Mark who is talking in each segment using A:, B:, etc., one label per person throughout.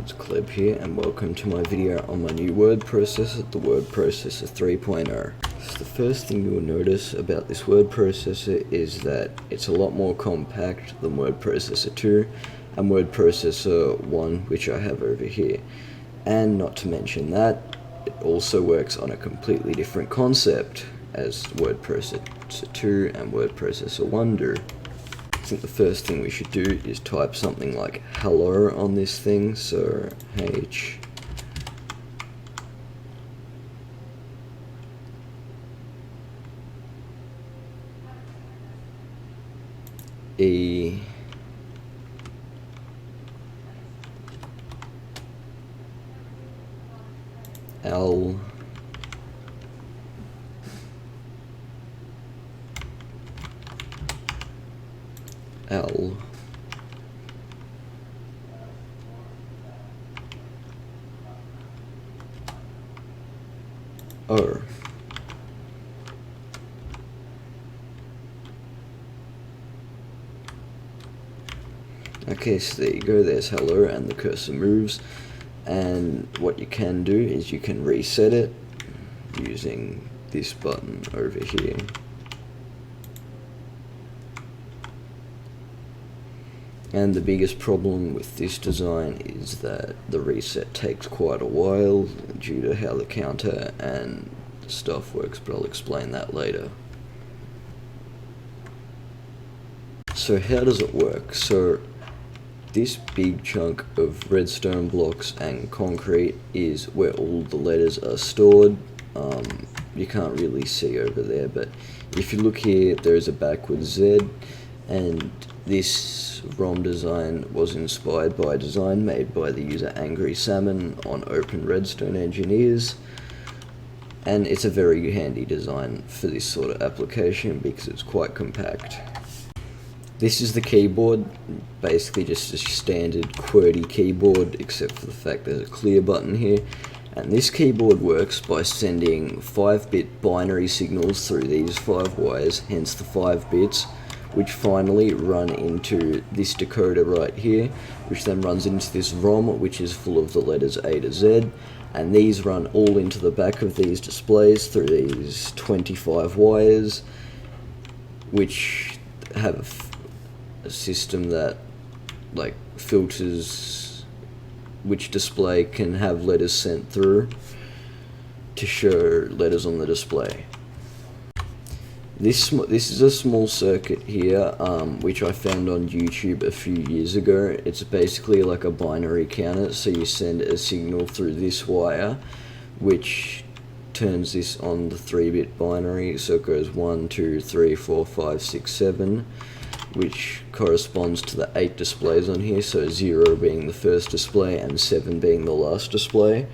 A: it's Kleb here, and welcome to my video on my new word processor, the word processor 3.0. So the first thing you'll notice about this word processor is that it's a lot more compact than word processor 2 and word processor 1, which I have over here. And not to mention that, it also works on a completely different concept as word processor 2 and word processor 1 do. I think the first thing we should do is type something like hello on this thing, so H E L L O. Okay, so there you go, there's hello, and the cursor moves, and what you can do is you can reset it using this button over here. And the biggest problem with this design is that the reset takes quite a while due to how the counter and stuff works, but I'll explain that later. So how does it work? So this big chunk of redstone blocks and concrete is where all the letters are stored. You can't really see over there, but if you look here, there is a backwards Z, and this ROM design was inspired by a design made by the user Angry Salmon on Open Redstone Engineers, and it's a very handy design for this sort of application because it's quite compact. This is the keyboard, basically just a standard QWERTY keyboard, except for the fact there's a clear button here. And this keyboard works by sending 5-bit binary signals through these 5 wires, hence the 5 bits, which finally run into this decoder right here, which then runs into this ROM, which is full of the letters A to Z, and these run all into the back of these displays through these 25 wires, which have a system that filters which display can have letters sent through to show letters on the display. This is a small circuit here, which I found on YouTube a few years ago. It's basically like a binary counter, so you send a signal through this wire, which turns this on the 3-bit binary, so it goes 1, 2, 3, 4, 5, 6, 7, which corresponds to the 8 displays on here, so 0 being the first display and 7 being the last display.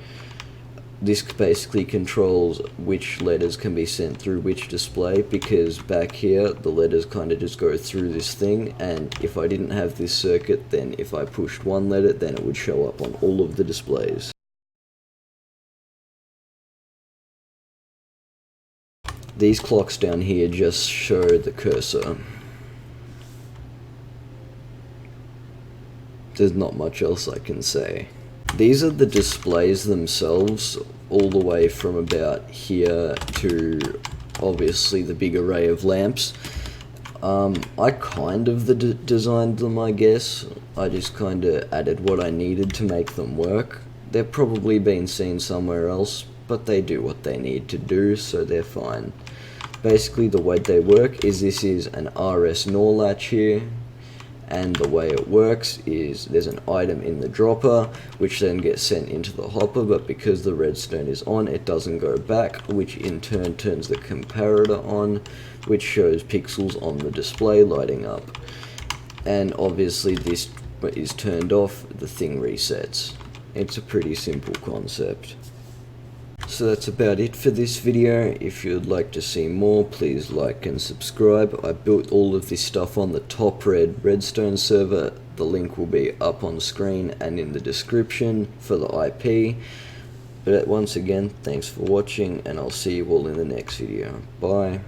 A: This basically controls which letters can be sent through which display, because back here the letters kind of just go through this thing, and if I didn't have this circuit, then if I pushed one letter, then it would show up on all of the displays. These clocks down here just show the cursor. There's not much else I can say. These are the displays themselves, all the way from about here to obviously the big array of lamps. I kind of designed them, I guess. I just kind of added what I needed to make them work. They're probably been seen somewhere else, but they do what they need to do, so they're fine. Basically the way they work is this is an RS NOR latch here, and the way it works is there's an item in the dropper which then gets sent into the hopper, but because the redstone is on, it doesn't go back, which in turn turns the comparator on, which shows pixels on the display lighting up. And obviously this is turned off, the thing resets. It's a pretty simple concept. So that's about it for this video. If you'd like to see more, please like and subscribe. I built all of this stuff on the top red redstone server. The link will be up on screen and in the description for the IP. But once again, thanks for watching, and I'll see you all in the next video. Bye.